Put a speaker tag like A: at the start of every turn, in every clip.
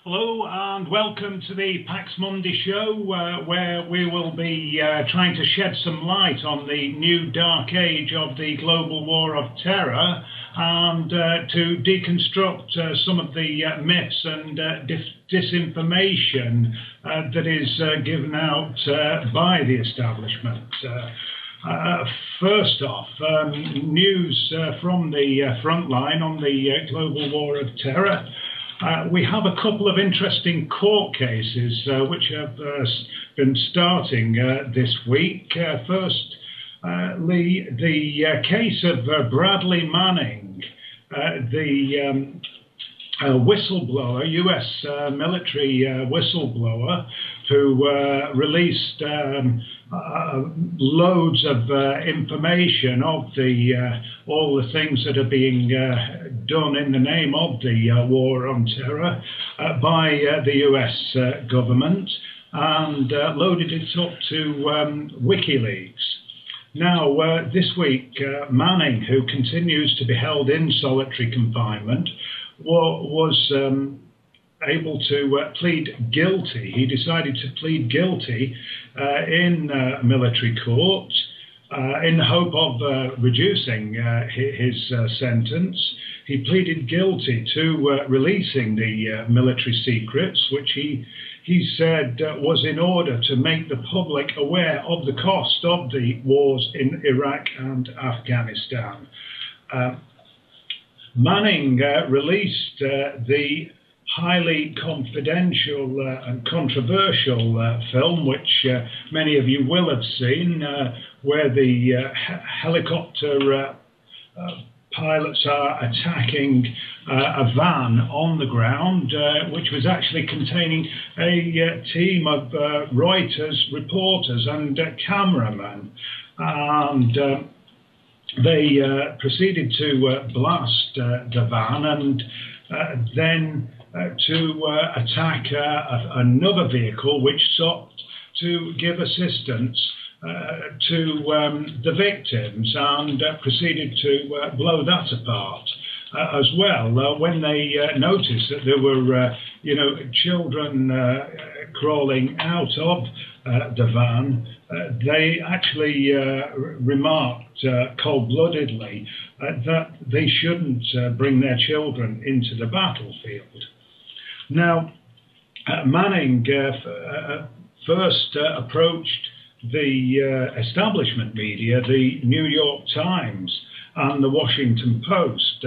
A: Hello and welcome to the Paxmundi Show, where we will be trying to shed some light on the new dark age of the global war of terror and to deconstruct some of the myths and disinformation that is given out by the establishment. First off, news from the front line on the global war of terror. We have a couple of interesting court cases which have been starting this week. First, the case of Bradley Manning, the whistleblower, US military whistleblower, who released loads of information of all the things that are being done in the name of the war on terror by the US government, and loaded it up to WikiLeaks. Now, this week, Manning, who continues to be held in solitary confinement, was able to plead guilty. He decided to plead guilty in military court in the hope of reducing his sentence. He pleaded guilty to releasing the military secrets, which he said was in order to make the public aware of the cost of the wars in Iraq and Afghanistan. Manning released the highly confidential and controversial film, which many of you will have seen, where the helicopter pilots are attacking a van on the ground, which was actually containing a team of Reuters reporters and cameramen. And they proceeded to blast the van and then to attack another vehicle which sought to give assistance to the victims, and proceeded to blow that apart as well. When they noticed that there were, children crawling out of the van, they actually remarked cold-bloodedly that they shouldn't bring their children into the battlefield. Now, Manning first approached the establishment media, the New York Times and the Washington Post,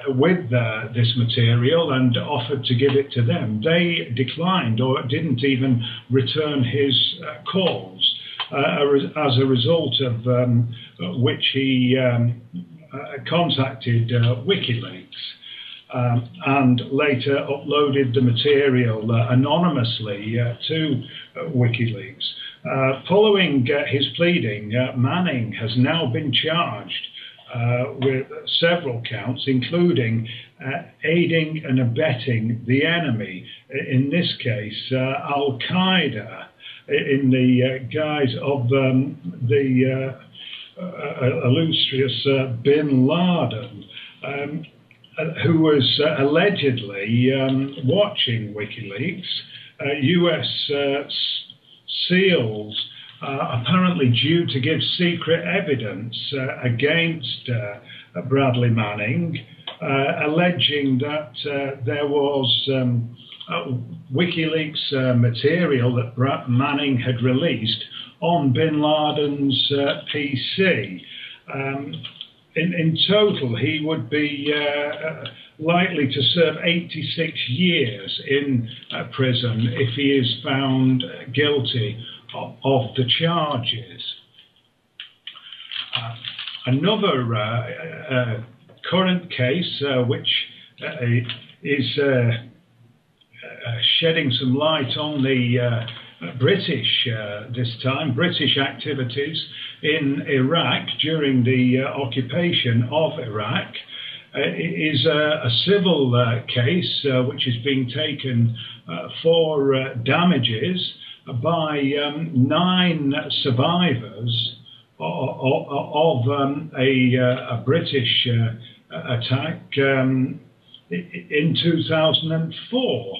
A: with this material and offered to give it to them. They declined or didn't even return his calls, as a result of which he contacted WikiLeaks. And later uploaded the material anonymously to WikiLeaks. Following his pleading, Manning has now been charged with several counts, including aiding and abetting the enemy, in this case Al-Qaeda, in the guise of the illustrious Bin Laden, who was allegedly watching WikiLeaks. US SEALs apparently due to give secret evidence against Bradley Manning, alleging that there was WikiLeaks material that Manning had released on Bin Laden's PC. In total, he would be likely to serve 86 years in prison if he is found guilty of the charges. Another current case which is shedding some light on the British, this time, British activities in Iraq during the occupation of Iraq, is a civil case which is being taken for damages by 9 survivors of a British attack in 2004.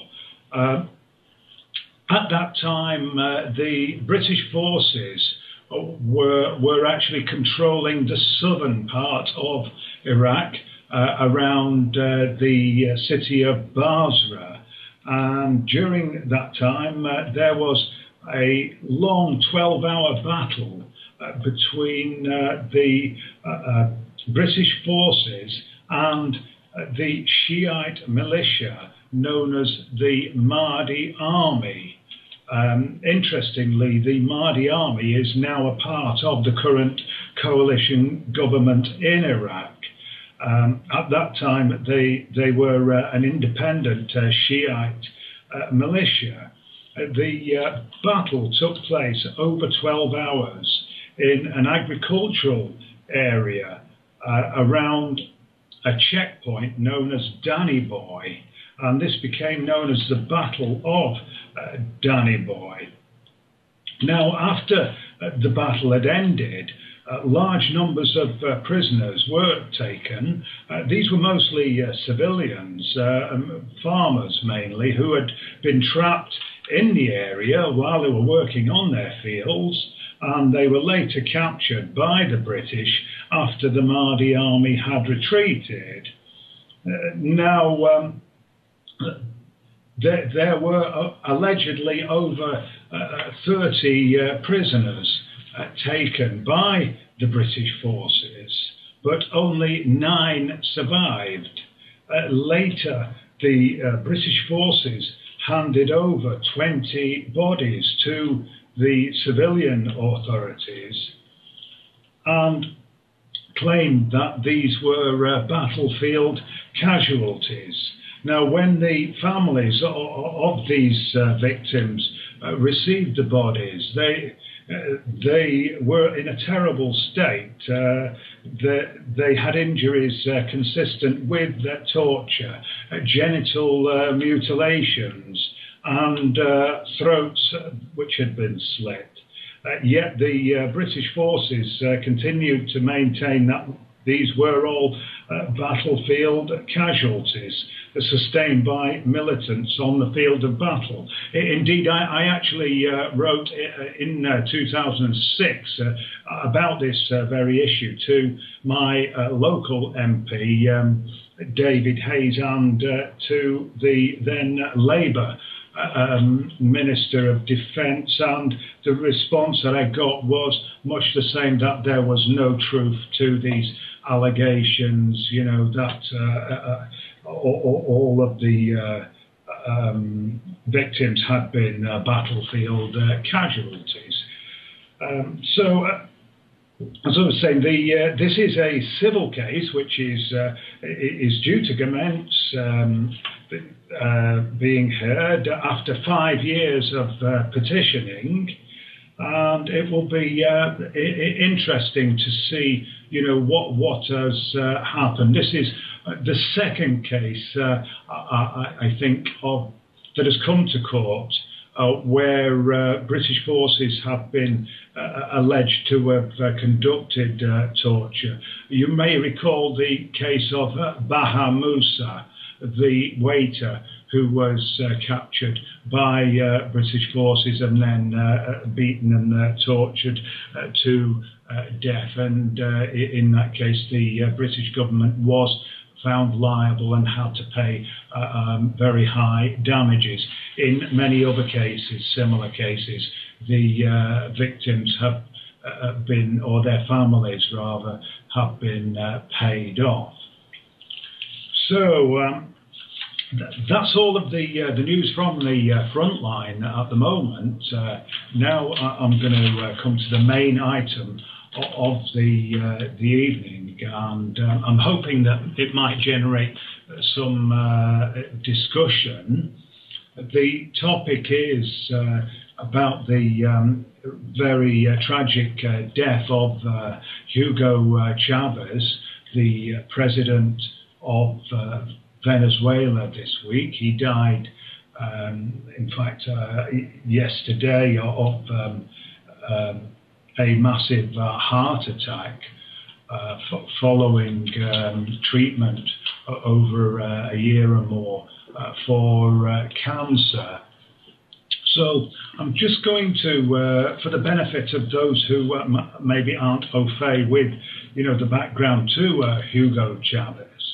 A: At that time, the British forces were actually controlling the southern part of Iraq, around the city of Basra. And during that time, there was a long 12-hour battle between the British forces and the Shiite militia known as the Mahdi Army. Interestingly, the Mahdi Army is now a part of the current coalition government in Iraq. At that time, they were an independent Shiite militia. The battle took place over 12 hours in an agricultural area around a checkpoint known as Danny Boy, and this became known as the Battle of Danny Boy. Now, after the battle had ended, large numbers of prisoners were taken. These were mostly civilians, farmers mainly, who had been trapped in the area while they were working on their fields, and they were later captured by the British after the Mahdi army had retreated. Now, there were allegedly over 30 prisoners taken by the British forces, but only 9 survived. Later, the British forces handed over 20 bodies to the civilian authorities and claimed that these were battlefield casualties. Now, when the families of these victims received the bodies, they were in a terrible state. They had injuries consistent with torture, genital mutilations, and throats which had been slit. Yet the British forces continued to maintain that these were all battlefield casualties sustained by militants on the field of battle. Indeed, I actually wrote in 2006 about this very issue to my local MP, David Hayes, and to the then Labour Minister of Defence, and the response that I got was much the same, that there was no truth to these allegations, you know, that all of the victims had been battlefield casualties. So, as I was saying, this is a civil case which is due to commence being heard after 5 years of petitioning, and it will be interesting to see, you know, what has happened. This is the second case I think that has come to court where British forces have been alleged to have conducted torture. You may recall the case of Baha Musa, the waiter who was captured by British forces and then beaten and tortured to death. And in that case, the British government was found liable and had to pay very high damages. In many other cases, similar cases, the victims have been, or their families rather, have been paid off. So that's all of the news from the front line at the moment. Now I'm going to come to the main item of the evening, and I'm hoping that it might generate some discussion. The topic is about the very tragic death of Hugo Chavus, the president of Venezuela this week. He died, in fact, yesterday of a massive heart attack. following treatment over a year or more for cancer. So I'm just going to, for the benefit of those who maybe aren't au fait with, the background to Hugo Chavus.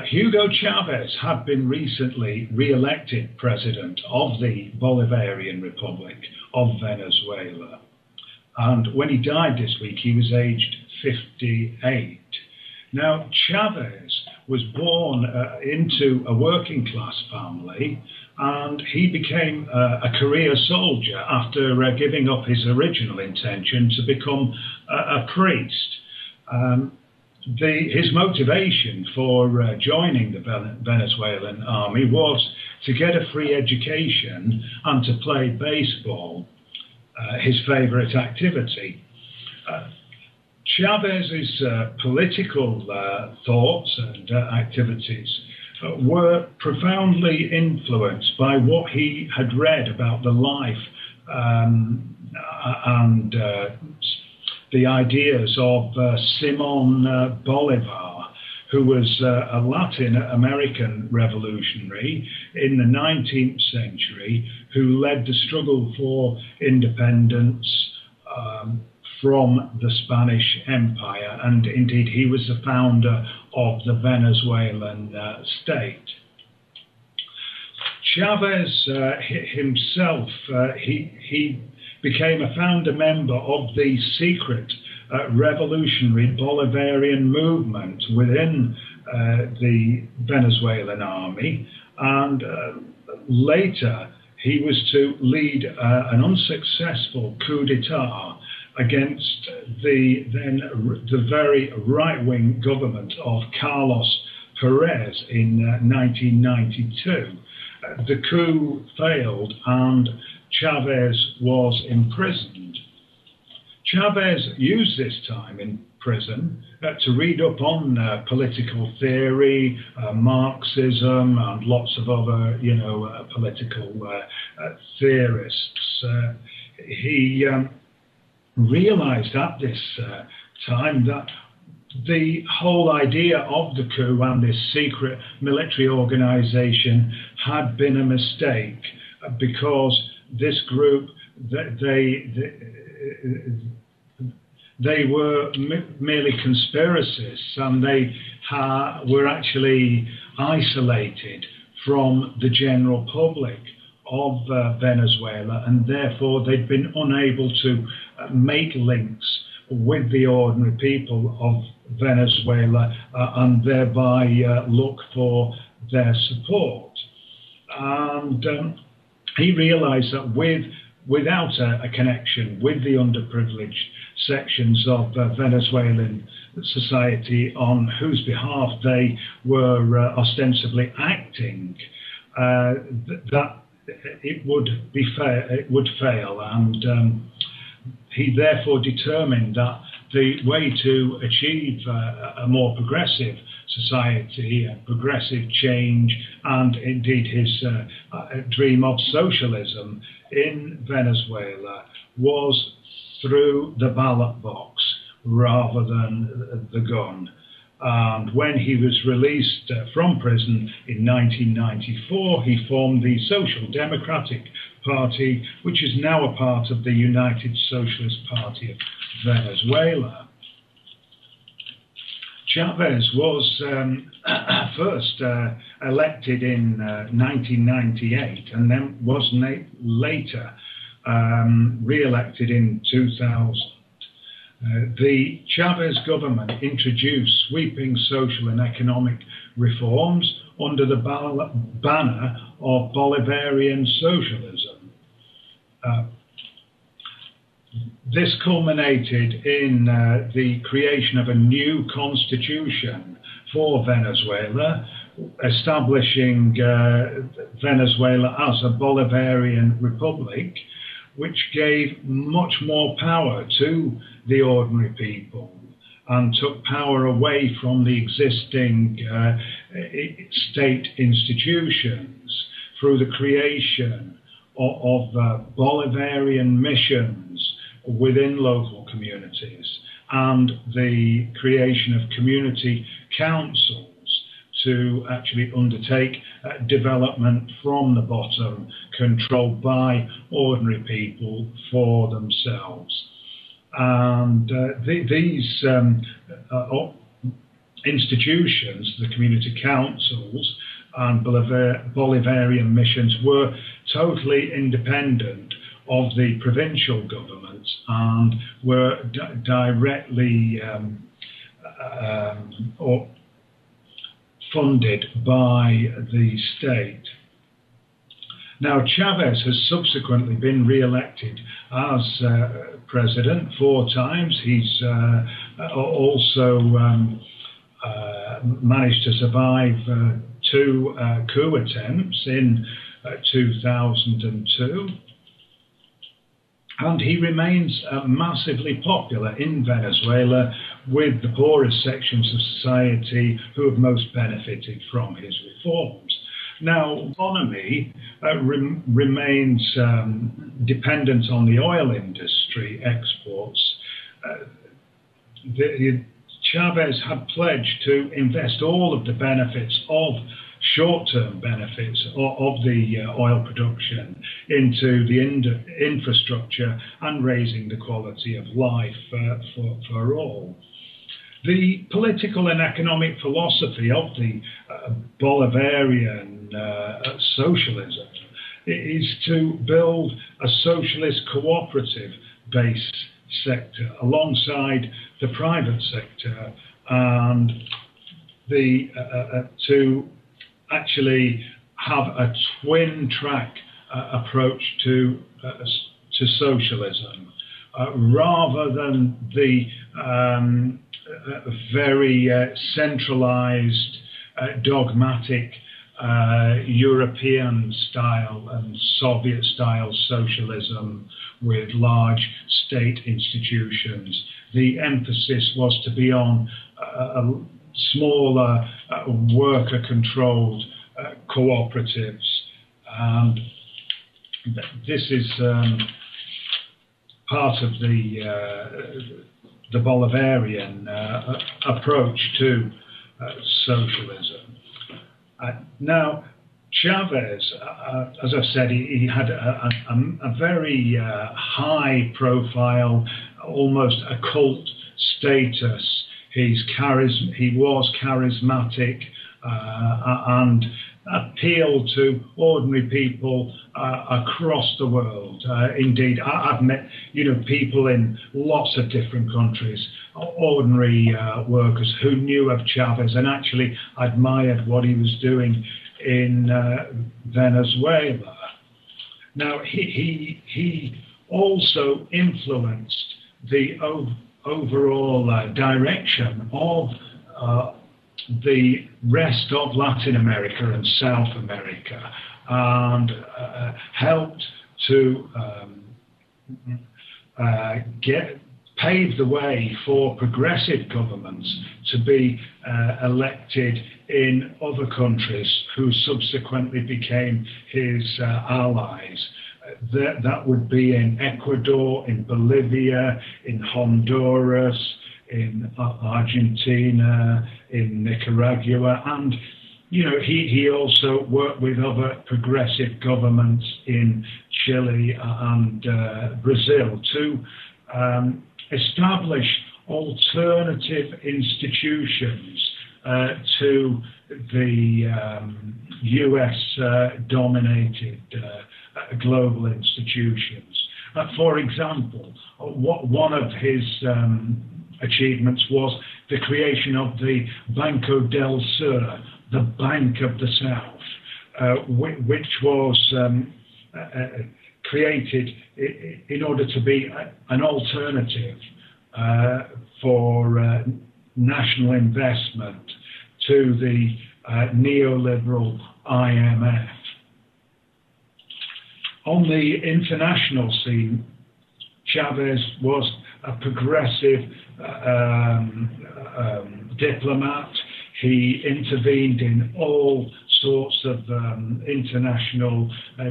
A: Hugo Chavus had been recently re-elected president of the Bolivarian Republic of Venezuela. And when he died this week, he was aged 58. Now, Chavez was born into a working class family, and he became a career soldier after giving up his original intention to become a priest. His motivation for joining the Venezuelan army was to get a free education and to play baseball, his favorite activity. Chavez's political thoughts and activities were profoundly influenced by what he had read about the life and the ideas of Simón Bolívar, who was a Latin American revolutionary in the 19th century who led the struggle for independence from the Spanish Empire, and indeed he was the founder of the Venezuelan state. Chavez himself, he became a founder member of the secret revolutionary Bolivarian movement within the Venezuelan army, and later he was to lead an unsuccessful coup d'etat against the very right-wing government of Carlos Perez in 1992. The coup failed and Chavez was imprisoned. Chavez used this time in prison to read up on political theory, Marxism, and lots of other, political theorists. He realized at this time that the whole idea of the coup and this secret military organization had been a mistake, because this group, they were merely conspiracists, and they were actually isolated from the general public of Venezuela, and therefore they'd been unable to make links with the ordinary people of Venezuela and thereby look for their support. And he realized that without a connection with the underprivileged sections of Venezuelan society on whose behalf they were ostensibly acting, that it would fail, and he therefore determined that the way to achieve a more progressive society, a progressive change, and indeed his dream of socialism in Venezuela was through the ballot box rather than the gun. And when he was released from prison in 1994, he formed the Social Democratic Party, which is now a part of the United Socialist Party of Venezuela. Chavez was first elected in 1998 and then was later re-elected in 2000. The Chavez government introduced sweeping social and economic reforms under the banner of Bolivarian socialism. This culminated in the creation of a new constitution for Venezuela, establishing Venezuela as a Bolivarian republic, which gave much more power to the ordinary people and took power away from the existing state institutions through the creation of Bolivarian missions within local communities. and the creation of community councils to actually undertake development from the bottom, controlled by ordinary people for themselves. And these institutions, the community councils and Bolivarian missions, were totally independent of the provincial governments and were directly or funded by the state. Now, Chavez has subsequently been re-elected as president 4 times. He's also managed to survive 2 coup attempts in 2002. And he remains massively popular in Venezuela with the poorest sections of society who have most benefited from his reforms. Now, the economy remains dependent on the oil industry exports. Chavez had pledged to invest all of the benefits of short-term benefits of the oil production into the infrastructure and raising the quality of life for all. The political and economic philosophy of the Bolivarian socialism is to build a socialist cooperative-based sector alongside the private sector, and to actually have a twin-track approach to socialism, rather than the very centralized, dogmatic European style and Soviet style socialism with large state institutions. The emphasis was to be on smaller worker-controlled cooperatives, and this is part of the Bolivarian approach to socialism. Now, Chavez, as I've said, he had a very high profile, almost a cult status. He was charismatic and appealed to ordinary people across the world. Indeed, I've met people in lots of different countries, ordinary workers who knew of Chavez and actually admired what he was doing in Venezuela. Now, he also influenced the overall direction of the rest of Latin America and South America, and helped to pave the way for progressive governments to be elected in other countries who subsequently became his allies. That would be in Ecuador, in Bolivia, in Honduras, in Argentina, in Nicaragua, and he also worked with other progressive governments in Chile and Brazil to establish alternative institutions to the US-dominated global institutions. For example, one of his achievements was the creation of the Banco del Sur, the Bank of the South, which was created in order to be an alternative for national investment to the neoliberal IMF. On the international scene, Chavez was a progressive diplomat. He intervened in all sorts of international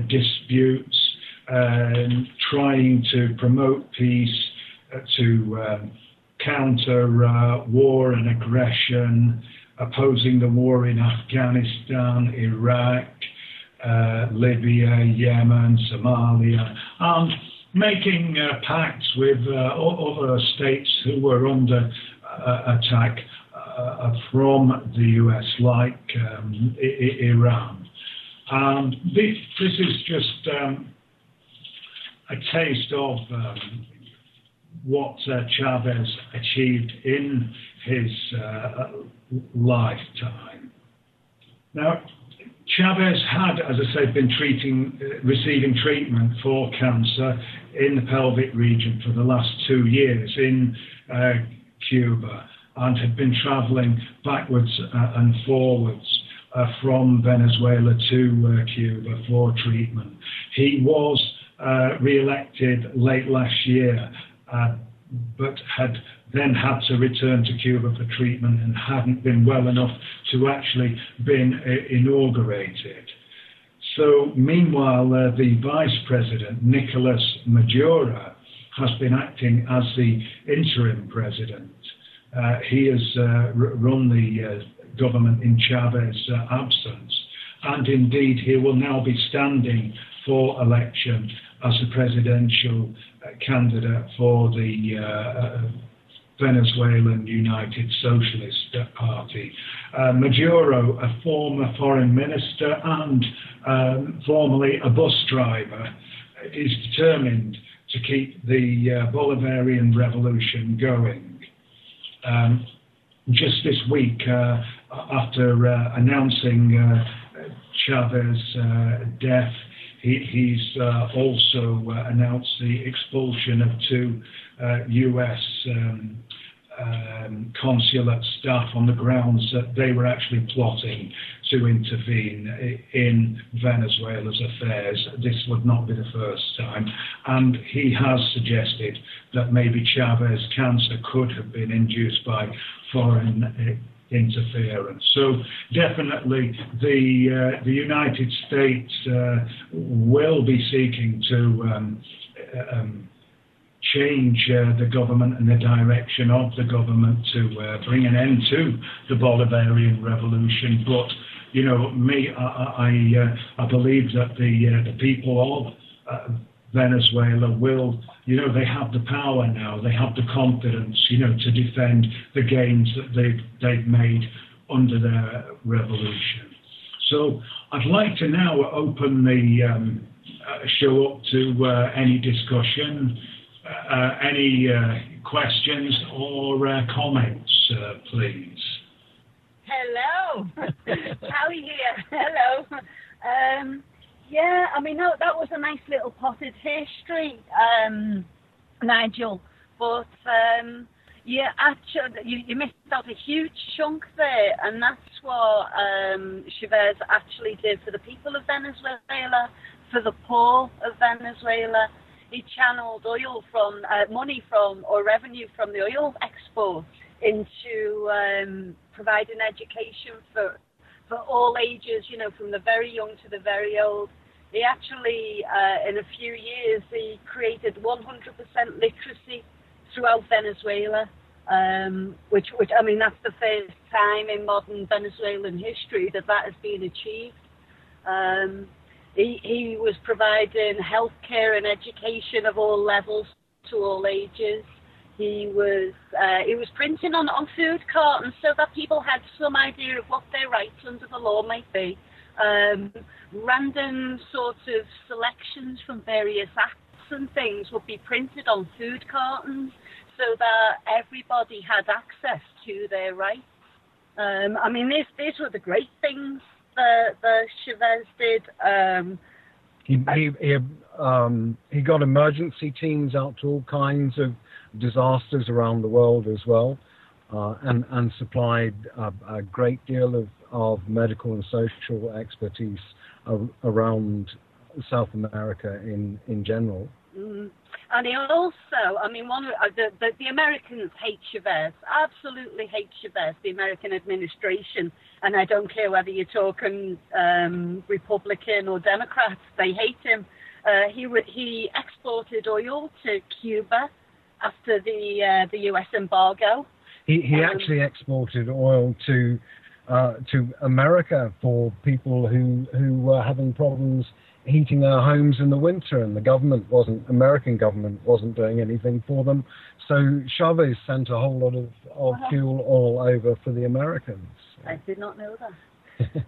A: disputes, trying to promote peace, to counter war and aggression, opposing the war in Afghanistan, Iraq, Libya, Yemen, Somalia, and making pacts with other states who were under attack from the US, like Iran. And this is just a taste of what Chavez achieved in his lifetime. Now, Chavez had, as I said, been receiving treatment for cancer in the pelvic region for the last 2 years in Cuba, and had been traveling backwards and forwards from Venezuela to Cuba for treatment. He was re-elected late last year, but had then had to return to Cuba for treatment and hadn't been well enough to actually been inaugurated. So meanwhile, the Vice President, Nicolas Maduro, has been acting as the interim president. He has run the government in Chavez's absence, and indeed he will now be standing for election as a presidential candidate for the Venezuelan United Socialist Party. Maduro, a former foreign minister and formerly a bus driver, is determined to keep the Bolivarian Revolution going. Just this week, after announcing Chavez's death, he's also announced the expulsion of 2 US consulate staff on the grounds that they were actually plotting to intervene in Venezuela's affairs. This would not be the first time. And he has suggested that maybe Chavez's cancer could have been induced by foreign interference. So definitely the United States will be seeking to change the government and the direction of the government to bring an end to the Bolivarian Revolution. But you know, I believe that the people of Venezuela will, you know, they have the power now, they have the confidence, you know, to defend the gains that they've made under their revolution. So I'd like to now open the show up to any discussion, any questions or comments, please.
B: Hello. Howie here. Hello. Yeah, I mean, that was a nice little potted history, Nigel. But yeah, actually, you missed out a huge chunk there, and that's what Chavez actually did for the people of Venezuela, for the poor of Venezuela. He channeled oil from money from or revenue from the oil export into providing education for all ages, you know, from the very young to the very old. He actually, in a few years, he created 100% literacy throughout Venezuela, which I mean, that's the first time in modern Venezuelan history that has been achieved. He was providing healthcare and education of all levels to all ages. He was printing on food cartons so that people had some idea of what their rights under the law might be. Random sort of selections from various acts and things would be printed on food cartons so that everybody had access to their rights. I mean, these were the great things that Chavez did.
C: He got emergency teams out to all kinds of disasters around the world as well, and supplied a great deal of medical and social expertise around South America in general.
B: Mm. And he also, I mean, the Americans hate Chavez, absolutely hate Chavez, the American administration, and I don't care whether you're talking Republican or Democrats, they hate him. He exported oil to Cuba after the US embargo.
C: He actually exported oil to America for people who were having problems heating their homes in the winter, and the American government wasn't doing anything for them. So Chavez sent a whole lot of fuel oil over for the Americans.
B: I did not know that.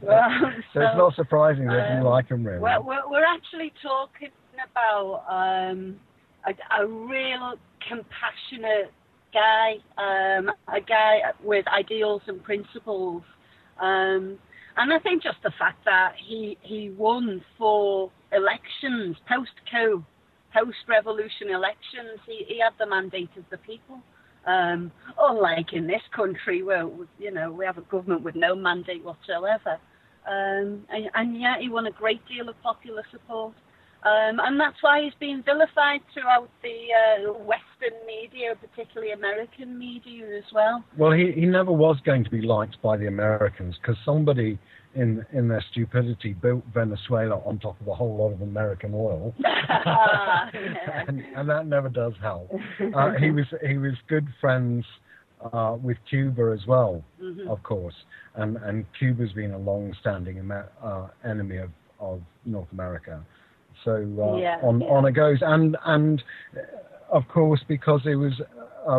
B: Well,
C: so it's not surprising that you like him, really.
B: Well, we're actually talking about a real compassionate guy, a guy with ideals and principles. And I think just the fact that he won 4 elections, post-coup, post-revolution elections, he had the mandate of the people. Unlike in this country where, we have a government with no mandate whatsoever. And yet he won a great deal of popular support. And that's why he's been vilified throughout the Western media, particularly American media as well.
C: Well, he never was going to be liked by the Americans, because somebody in their stupidity built Venezuela on top of a whole lot of American oil. and that never does help. He was good friends with Cuba as well, of course. And Cuba's been a long-standing enemy of North America. So on it goes, and of course, because it was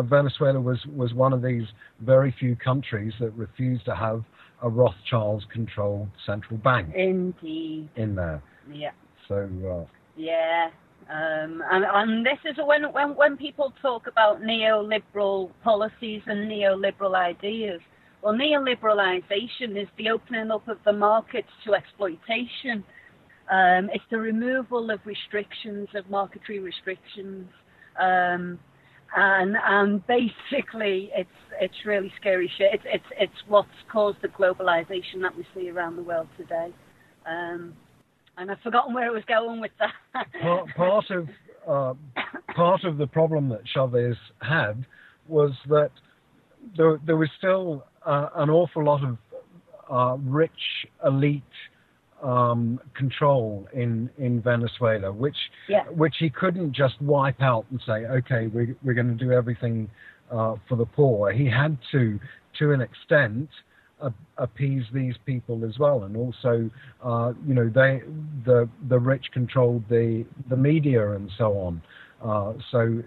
C: Venezuela was one of these very few countries that refused to have a Rothschilds-controlled central bank.
B: Indeed.
C: In there.
B: Yeah.
C: So.
B: And this is when people talk about neoliberal policies and neoliberal ideas. Well, neoliberalization is the opening up of the markets to exploitation. It's the removal of restrictions, of monetary restrictions, and basically it's really scary shit. It's what's caused the globalization that we see around the world today. And I've forgotten where I was going with that. Part of the problem that Chavez had was that there was still an awful lot of rich elite control in Venezuela, which he couldn't just wipe out and say, okay, we're going to do everything for the poor. He had to an extent, appease these people as well, and also, the rich controlled the media and so on. So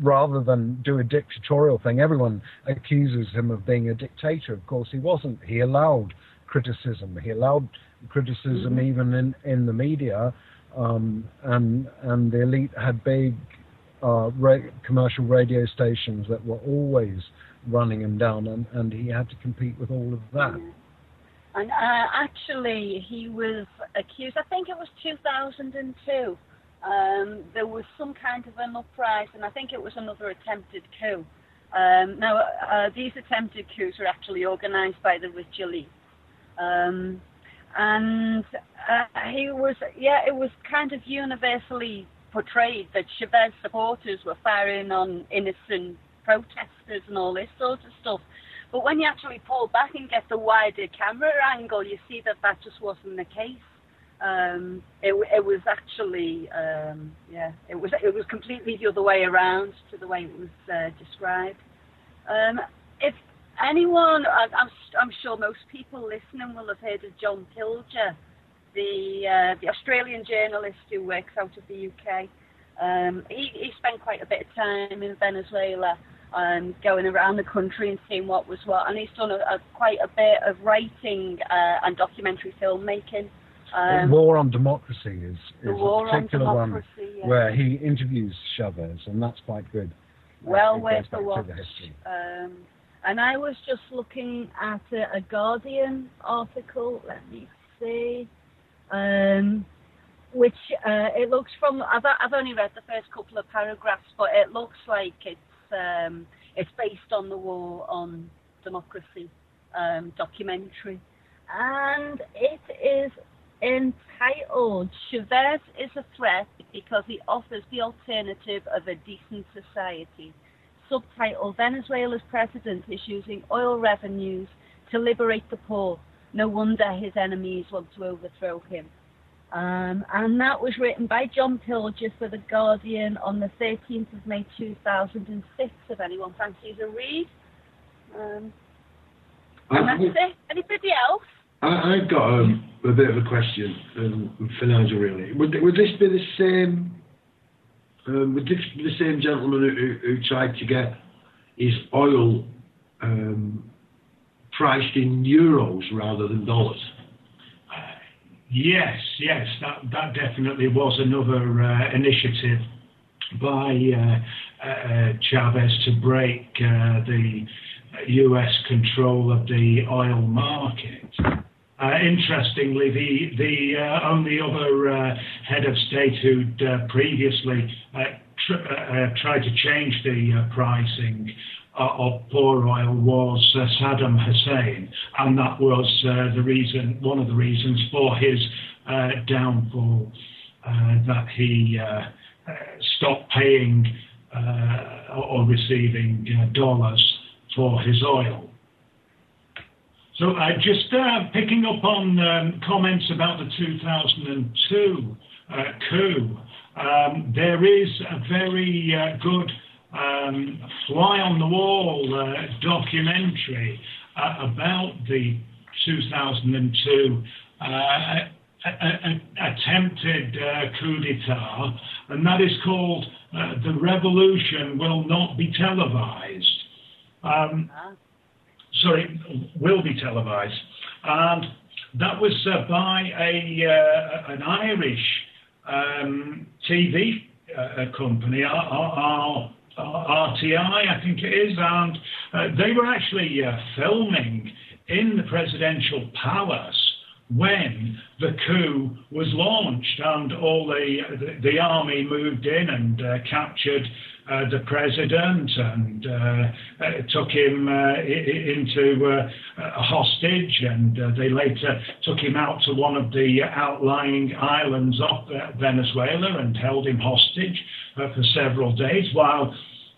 B: rather than do a dictatorial thing, everyone accuses him of being a dictator. Of course, he wasn't. He allowed criticism. He allowed criticism even in the media, and the elite had big commercial radio stations that were always running him down, and he had to compete with all of that. And actually, he was accused, I think it was 2002, there was some kind of an uprising, and I think it was another attempted coup. These attempted coups were actually organized by the rich elite. And it was kind of universally portrayed that Chavez supporters were firing on innocent protesters and all this sort of stuff. But when you actually pull back and get the wider camera angle, you see that just wasn't the case. It was actually, it was completely the other way around to the way it was described. If anyone, I'm sure most people listening will have heard of John Pilger, the Australian journalist who works out of the UK. He spent quite a bit of time in Venezuela, going around the country and seeing what was what, and he's done quite a bit of writing and documentary filmmaking.
C: War on Democracy is a particular one where he interviews Chavez, and that's quite good.
B: Well worth the watch. And I was just looking at a Guardian article, let me see, which it looks from, I've only read the first couple of paragraphs, but it looks like it's based on the War on Democracy documentary. And it is entitled, Chavez is a Threat Because He Offers the Alternative of a Decent Society. Subtitle, Venezuela's president is using oil revenues to liberate the poor. No wonder his enemies want to overthrow him. And that was written by John Pilger for The Guardian on the 13th of May 2006, if anyone fancies a read. And that's it. Anybody else?
D: I've got a bit of a question for Nigel, really. Would this be the same? Would this be the same gentleman who tried to get his oil priced in euros rather than dollars?
A: Yes, that definitely was another initiative by Chavez to break the US control of the oil market. Interestingly, the only other head of state who'd previously tried to change the pricing of poor oil was Saddam Hussein, and that was one of the reasons for his downfall, that he stopped paying or receiving dollars for his oil. So just picking up on comments about the 2002 coup, there is a very good fly-on-the-wall documentary about the 2002 attempted coup d'etat, and that is called The Revolution Will Not Be Televised. Will be televised. And that was by an Irish TV company, RTI, I think it is, and they were actually filming in the presidential palace when the coup was launched, and all the army moved in and captured the president and took him into a hostage, and they later took him out to one of the outlying islands of Venezuela and held him hostage for several days, while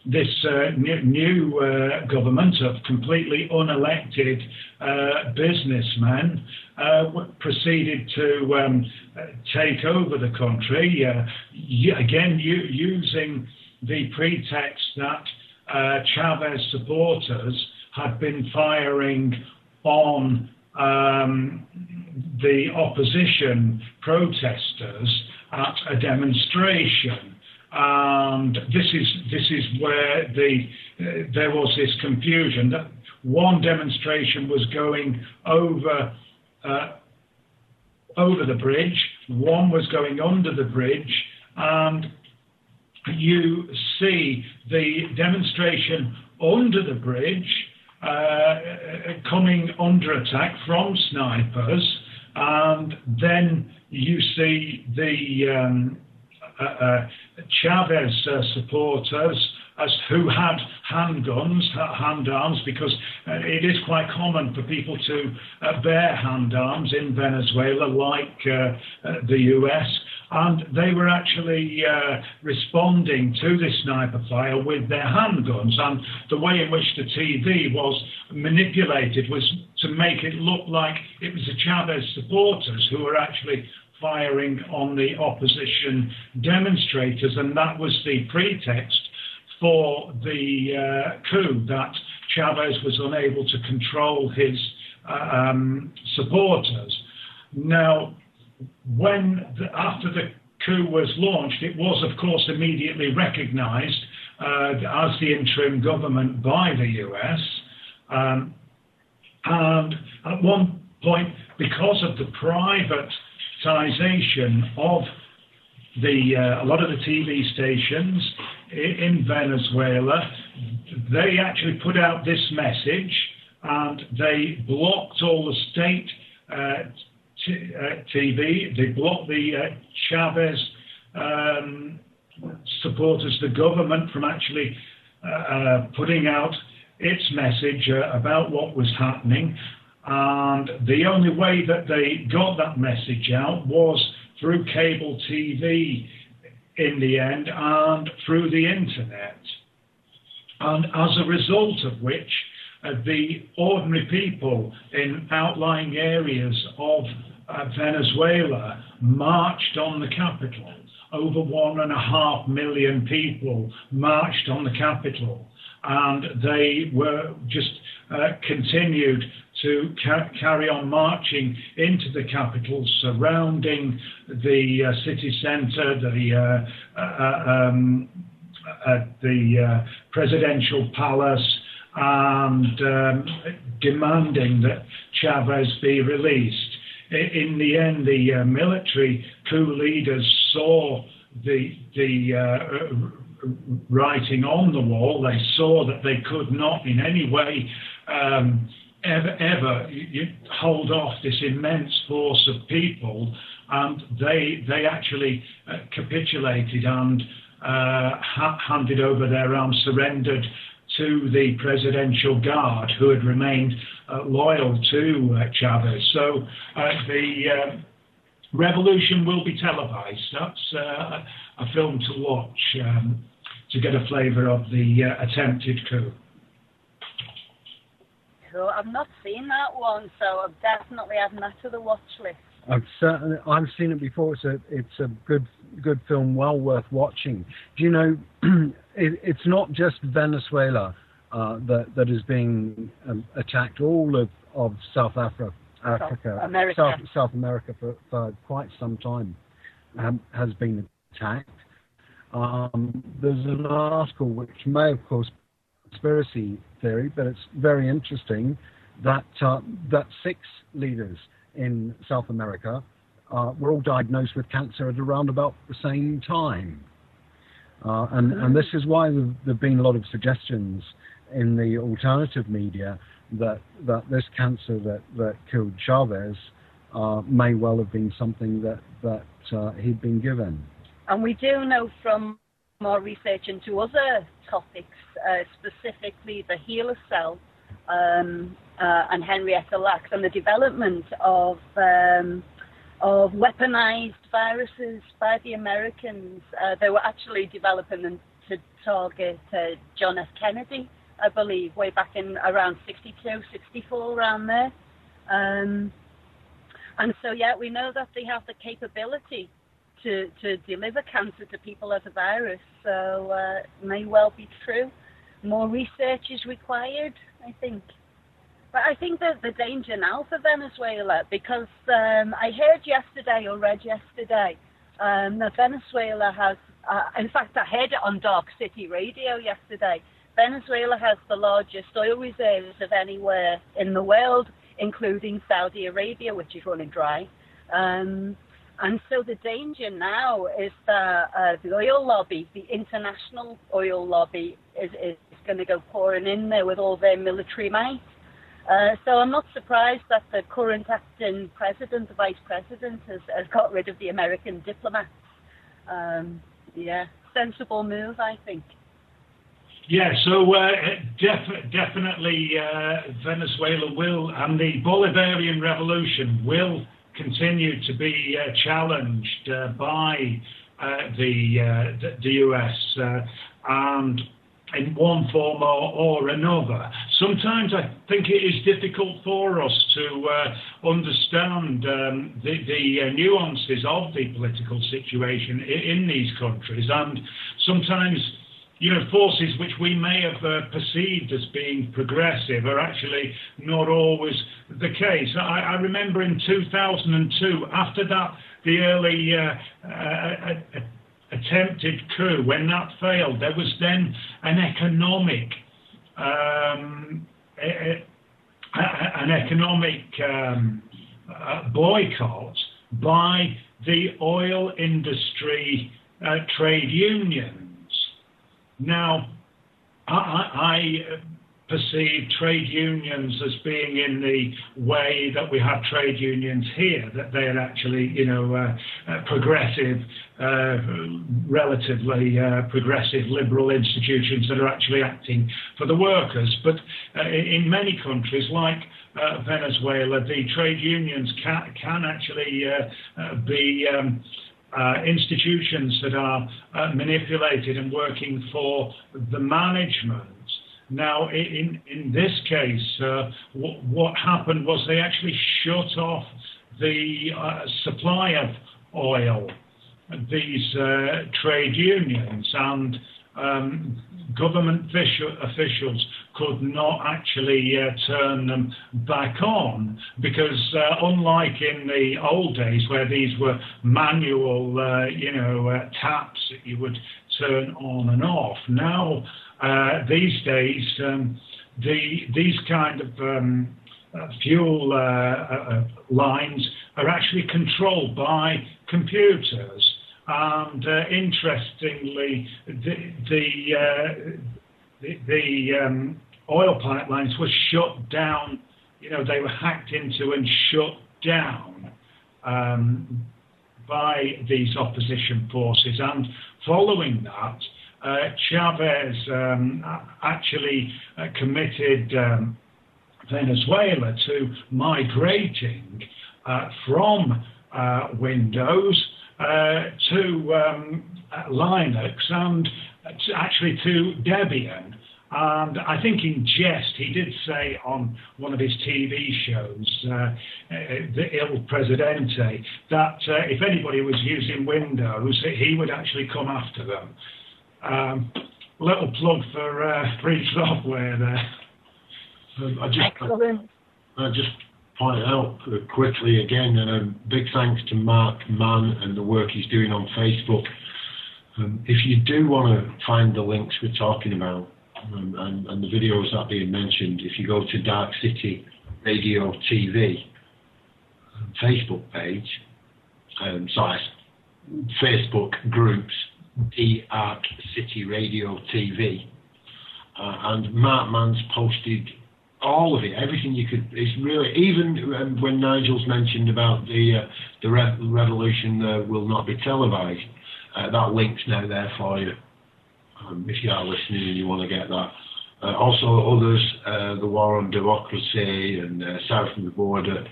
A: this new government of completely unelected businessmen proceeded to take over the country, again using the pretext that Chavez supporters had been firing on the opposition protesters at a demonstration. And this is where there was this confusion that one demonstration was going over the bridge, one was going under the bridge, and you see the demonstration under the bridge coming under attack from snipers, and then you see the Chavez supporters who had handarms, because it is quite common for people to bear handarms in Venezuela, like the US, and they were actually responding to this sniper fire with their handguns, and the way in which the TV was manipulated was to make it look like it was the Chavez supporters who were actually firing on the opposition demonstrators, and that was the pretext for the coup, that Chavez was unable to control his supporters. Now, after the coup was launched, it was, of course, immediately recognized as the interim government by the US, and at one point, because of the privatization of a lot of the TV stations in Venezuela, they actually put out this message, and they blocked all the state TV. They blocked the Chavez supporters, the government, from actually putting out its message about what was happening. And the only way that they got that message out was through cable TV in the end, and through the internet. And as a result of which, the ordinary people in outlying areas of Venezuela marched on the capital. Over 1.5 million people marched on the capital, and they were just continued to carry on marching into the capital, surrounding the city centre, the presidential palace, and demanding that Chavez be released. In the end, the military coup leaders saw the writing on the wall. They saw that they could not in any way ever hold off this immense force of people, and they actually capitulated and handed over their arms, surrendered to the presidential guard, who had remained loyal to Chavez. So the revolution will be televised. That's a film to watch to get a flavour of the attempted coup.
B: Cool. I've not seen that one, so I'm definitely adding that to the watch list.
C: I've seen it before. It's a good film, well worth watching. Do you know? It's not just Venezuela that is being attacked. All of South America for quite some time has been attacked. There's an article which may, of course, conspiracy theory, but it's very interesting that 6 leaders in South America were all diagnosed with cancer at around about the same time. And this is why there've been a lot of suggestions in the alternative media that this cancer that killed Chavez may well have been something that he'd been given. And
B: we do know from more research into other topics, specifically the HeLa cell and Henrietta Lacks, and the development of weaponized viruses by the Americans. They were actually developing them to target John F. Kennedy, I believe, way back in around 62, 64, around there. And so, yeah, we know that they have the capability to deliver cancer to people as a virus, so it may well be true. More research is required, I think. But I think that the danger now for Venezuela, because I heard yesterday or read yesterday that Venezuela has, in fact, I heard it on Darkcity radio yesterday, Venezuela has the largest oil reserves of anywhere in the world, including Saudi Arabia, which is running dry. And so the danger now is that the oil lobby, the international oil lobby, is going to go pouring in there with all their military might. So I'm not surprised that the current acting president, the vice president, has got rid of the American diplomats. Sensible move, I think.
A: Yeah, so definitely Venezuela will, and the Bolivarian Revolution will continue to be challenged by the US and in one form or another. Sometimes I think it is difficult for us to understand the nuances of the political situation in these countries, and sometimes forces which we may have perceived as being progressive are actually not always the case. I remember in 2002, after that, the early attempted coup, when that failed, there was then an economic boycott by the oil industry trade unions. Now, I perceive trade unions as being in the way that we have trade unions here, that they are actually, progressive, relatively progressive liberal institutions that are actually acting for the workers. But in many countries, like Venezuela, the trade unions can actually be institutions that are manipulated and working for the management. Now, in this case, what happened was they actually shut off the supply of oil, these trade unions and government officials could not actually turn them back on, because unlike in the old days where these were manual, taps that you would turn on and off, now these days these kind of fuel lines are actually controlled by computers. And interestingly, the oil pipelines were shut down. They were hacked into and shut down by these opposition forces. And following that, Chavez actually committed Venezuela to migrating from Windows to Linux and actually to Debian. And I think in jest he did say on one of his TV shows, the Il Presidente, that if anybody was using Windows, he would actually come after them. Little plug for free software there.
B: Excellent.
D: I just point out quickly again, big thanks to Mark Mann and the work he's doing on Facebook. If you do want to find the links we're talking about and the videos that are being mentioned, if you go to Darkcity Radio TV Facebook page, Facebook groups, Darkcity Radio TV, and Mark Mann's posted all of it, everything you could. It's really, even when Nigel's mentioned about the revolution will not be televised, that link's now there for you if you are listening and you want to get that. Also others, the war on democracy and south of the border,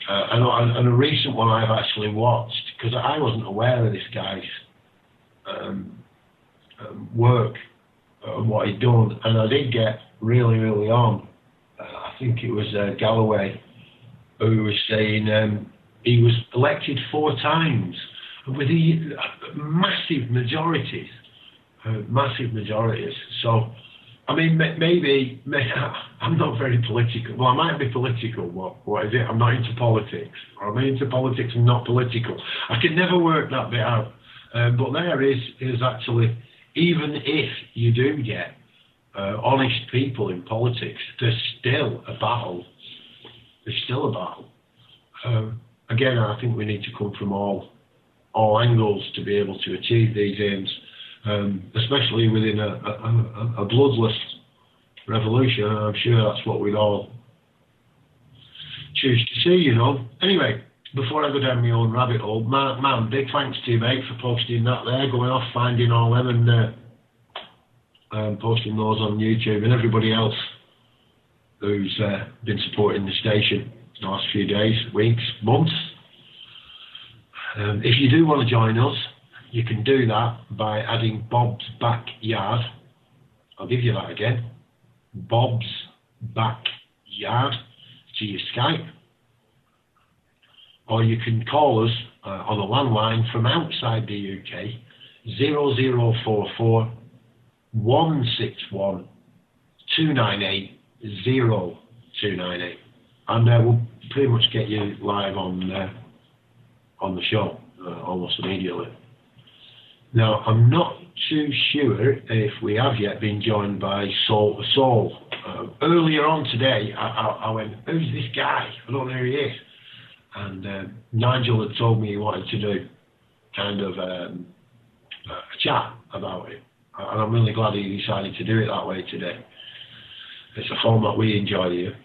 D: and a recent one I've actually watched, because I wasn't aware of this guy's work and what he'd done, and I did get really on. I think it was Galloway who was saying he was elected 4 times with the massive majorities. So, I mean, maybe I'm not very political. Well, I might be political. What is it? I'm not into politics. Or I'm into politics and not political. I can never work that bit out. But there is actually, even if you do get honest people in politics, there's still a battle. Again, I think we need to come from all angles to be able to achieve these aims, especially within a bloodless revolution. I'm sure that's what we'd all choose to see, Anyway, before I go down my own rabbit hole, man, big thanks to you, mate, for posting that there, going off, finding all them and posting those on YouTube, and everybody else who's been supporting the station the last few days, weeks, months. If you do want to join us, you can do that by adding Bob's Backyard. I'll give you that again. Bob's Backyard to your Skype. Or you can call us on a landline from outside the UK, 0044 161 298 0298, and we'll pretty much get you live on the show almost immediately. Now, I'm not too sure if we have yet been joined by Soul to Soul. Earlier on today, I went, who's this guy? I don't know who he is. And Nigel had told me he wanted to do kind of a chat about it. And I'm really glad he decided to do it that way today. It's a format we enjoy here.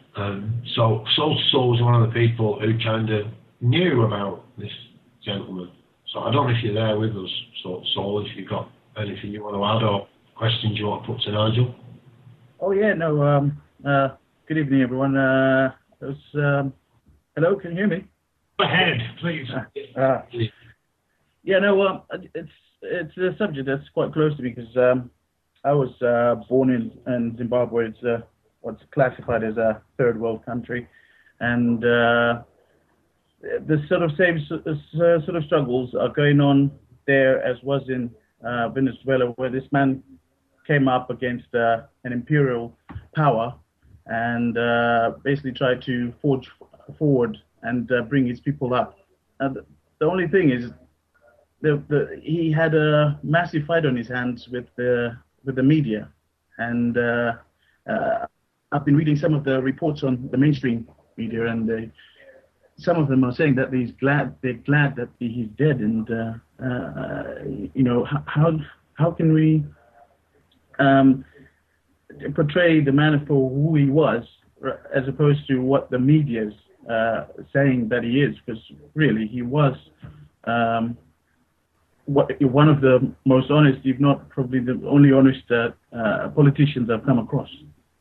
D: So Soul to Soul was one of the people who kind of knew about this gentleman. So I don't know if you're there with us, Soul to Soul, if you've got anything you want to add or questions you want to put to Nigel.
E: Oh, yeah, no. Good evening, everyone. Hello, can you hear me?
A: Go ahead, please.
E: Yeah, no, it's a subject that's quite close to me because I was born in Zimbabwe. It's what's classified as a third world country, and the sort of same sort of struggles are going on there as was in Venezuela, where this man came up against an imperial power and basically tried to forge forward and bring his people up. The only thing is, he had a massive fight on his hands with the media, and I've been reading some of the reports on the mainstream media, and some of them are saying that they're glad that he's dead, and how can we portray the man for who he was, as opposed to what the media's saying that he is, because really he was one of the most honest, if not probably the only honest politicians I've come across.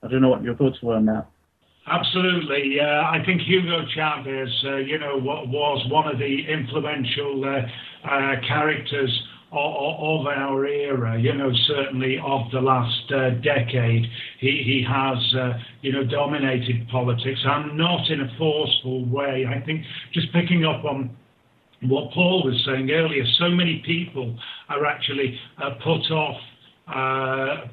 E: I don't know what your thoughts were on that.
A: Absolutely. I think Hugo Chavus, was one of the influential characters of our era, certainly of the last decade. He has, dominated politics, and not in a forceful way. I think, just picking up on what Paul was saying earlier, so many people are actually put off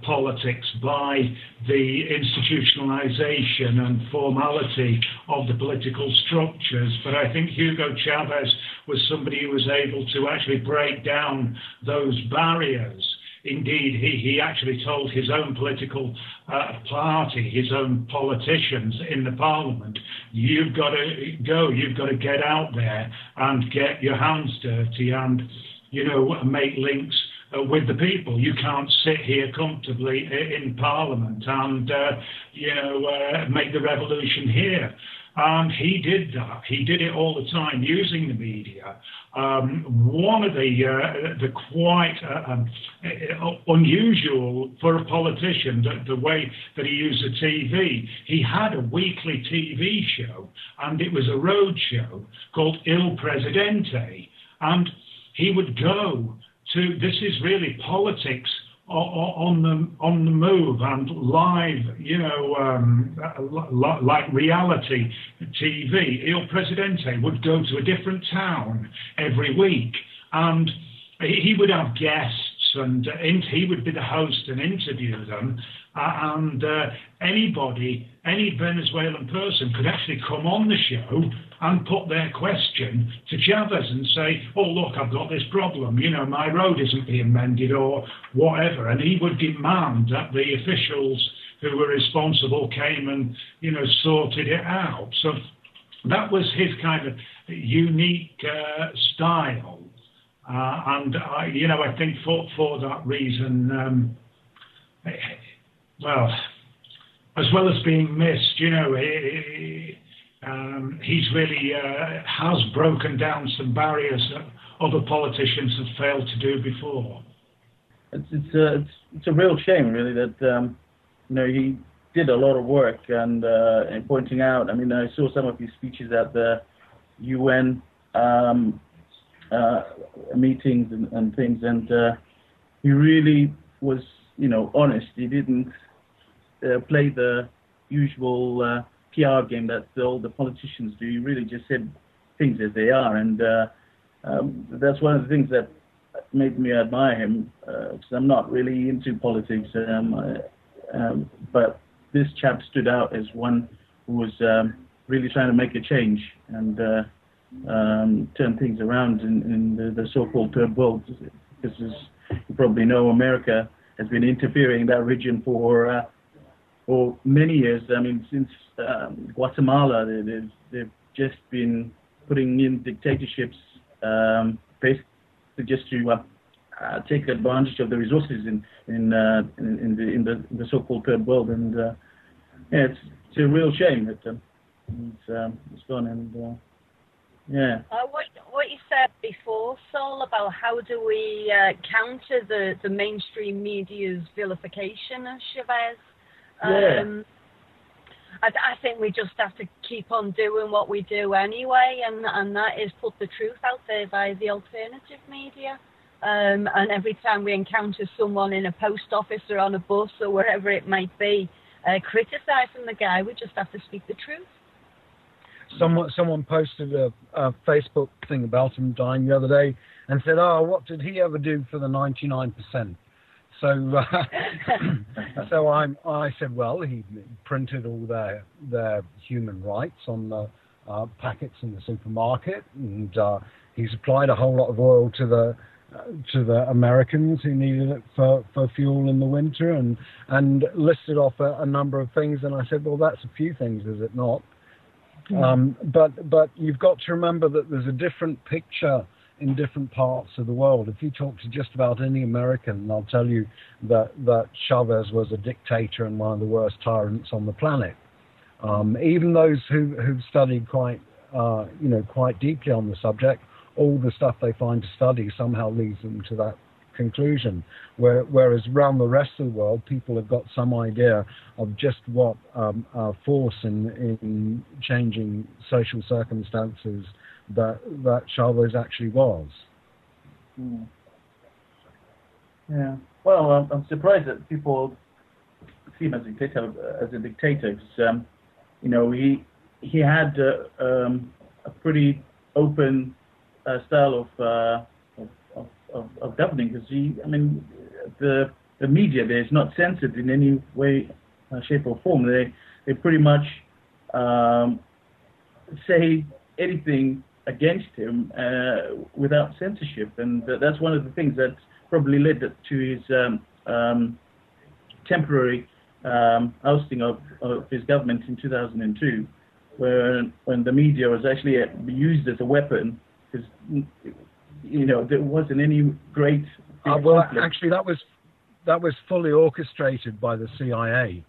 A: politics by the institutionalization and formality of the political structures. But I think Hugo Chavus was somebody who was able to actually break down those barriers. Indeed, he actually told his own political party, his own politicians in the parliament, you've got to go, you've got to get out there and get your hands dirty and, make links with the people. You can't sit here comfortably in Parliament and, make the revolution here. And he did that. He did it all the time using the media. One of the quite unusual for a politician, the way that he used the TV, he had a weekly TV show, and it was a road show called Il Presidente. And he would go to, this is really politics on the move and live, like reality TV. Il Presidente would go to a different town every week, and he would have guests, and he would be the host and interview them. And any Venezuelan person could actually come on the show and put their question to Chavus and say, oh, look, I've got this problem, my road isn't being mended or whatever. And he would demand that the officials who were responsible came and, sorted it out. So that was his kind of unique style. And, I think for that reason, as well as being missed, he's really has broken down some barriers that other politicians have failed to do before.
E: It's a real shame, really, that he did a lot of work and pointing out. I mean, I saw some of his speeches at the UN meetings and things, and he really was, honest. He didn't play the usual PR game that all the politicians do. He really just said things as they are, and that's one of the things that made me admire him, because I'm not really into politics, but this chap stood out as one who was really trying to make a change and turn things around in the so-called third world, because as you probably know, America has been interfering in that region for many years. I mean, since Guatemala, they've just been putting in dictatorships, basically just to take advantage of the resources in the so-called third world. And it's a real shame that it's gone. And
B: what you said before, Sol, about how do we counter the mainstream media's vilification of Chavus? I think we just have to keep on doing what we do anyway, and that is put the truth out there via the alternative media. And every time we encounter someone in a post office or on a bus or wherever it might be, criticising the guy, we just have to speak the truth.
C: Someone posted a Facebook thing about him dying the other day and said, "Oh, what did he ever do for the 99%?" So, so I said, well, he printed all their human rights on the packets in the supermarket, and he's applied a whole lot of oil to the Americans who needed it for fuel in the winter, and listed off a number of things. And I said, well, that's a few things, is it not? But you've got to remember that there's a different picture in different parts of the world. If you talk to just about any American, they'll tell you that Chavez was a dictator and one of the worst tyrants on the planet. Even those who've studied quite deeply on the subject, all the stuff they find to study somehow leads them to that conclusion. Whereas around the rest of the world, people have got some idea of just what force in changing social circumstances that Chavez actually was.
E: Yeah. Well, I'm surprised that people see him as a dictator, because he had a pretty open style of governing, because the media there is not censored in any way, shape or form. They pretty much say anything against him without censorship, and that's one of the things that probably led to his temporary ousting of his government in 2002, when the media was actually used as a weapon, because there wasn't any great
C: well, actually that was fully orchestrated by the CIA.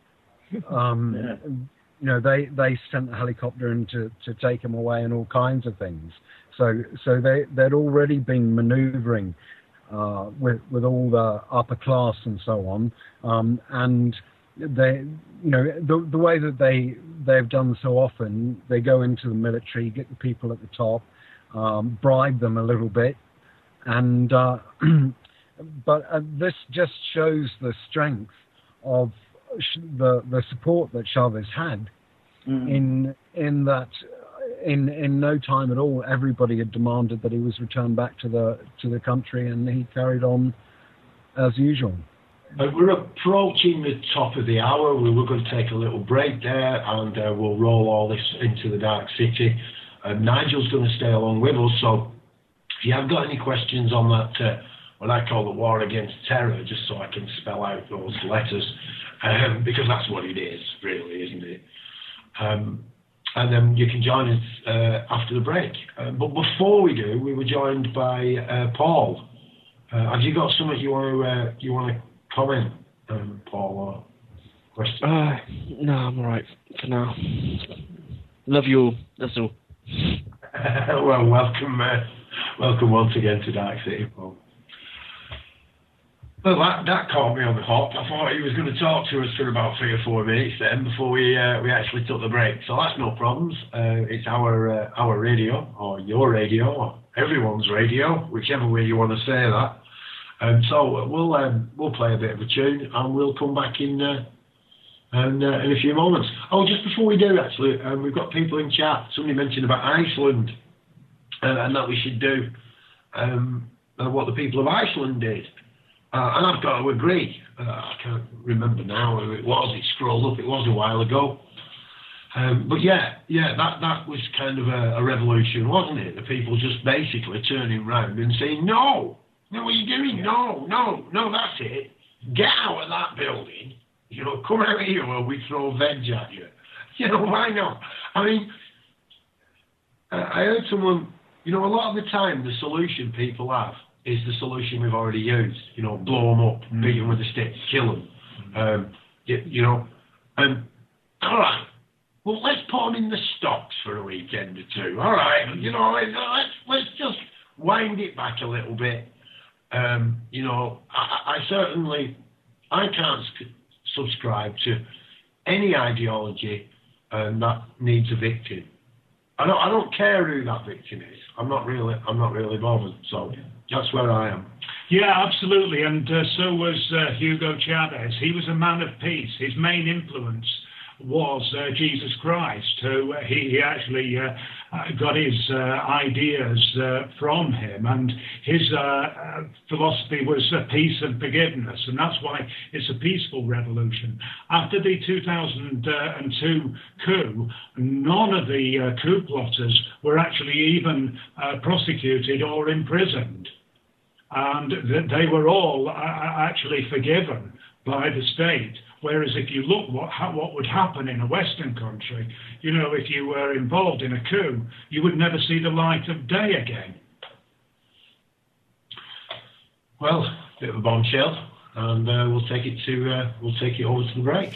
C: They sent a helicopter in to take him away and all kinds of things. So they'd already been manoeuvring with all the upper class and so on. And they, the way that they've done so often, they go into the military, get the people at the top, bribe them a little bit, and but this just shows the strength of the support that Chavez had. In that in no time at all everybody had demanded that he was returned back to the country, and he carried on as usual.
D: We're approaching the top of the hour. We were going to take a little break there, and we'll roll all this into the Darkcity. Nigel's going to stay along with us, so if you have got any questions on that, what I call the war against terror, just so I can spell out those letters, because that's what it is, really, isn't it? And then you can join us after the break. But before we do, we were joined by Paul. Have you got something you want to comment, Paul, or question?
F: No, I'm all right for now. Love you all. That's all.
D: Well, welcome once again to Darkcity, Paul. Well, that caught me on the hop. I thought he was going to talk to us for about 3 or 4 minutes then before we actually took the break. So that's no problems. It's our radio, or your radio, or everyone's radio, whichever way you want to say that. So we'll play a bit of a tune, and we'll come back in a few moments. Oh, just before we do, actually, we've got people in chat. Somebody mentioned about Iceland, and that we should do what the people of Iceland did. And I've got to agree. I can't remember now who it was. It scrolled up. It was a while ago. But that was kind of a revolution, wasn't it? The people just basically turning round and saying, no, what are you doing? No, that's it. Get out of that building. Come out here where we throw veg at you. Why not? I mean, I heard someone, a lot of the time the solution people have is the solution we've already used. Blow them up, beat them with a stick, kill them. And all right, well, let's put them in the stocks for a weekend or two. All right, let's just wind it back a little bit. I can't subscribe to any ideology that needs a victim. I don't care who that victim is. I'm not really bothered. So that's where I am.
A: Yeah, absolutely. And so was Hugo Chavez. He was a man of peace. His main influence was Jesus Christ, who he actually got his ideas from him, and his philosophy was peace and forgiveness, and that's why it's a peaceful revolution. After the 2002 coup, none of the coup plotters were actually even prosecuted or imprisoned, and they were all actually forgiven by the state. Whereas if you look what would happen in a Western country, you know, if you were involved in a coup, you would never see the light of day again.
D: Well, bit of a bombshell, and we'll take it over to the break.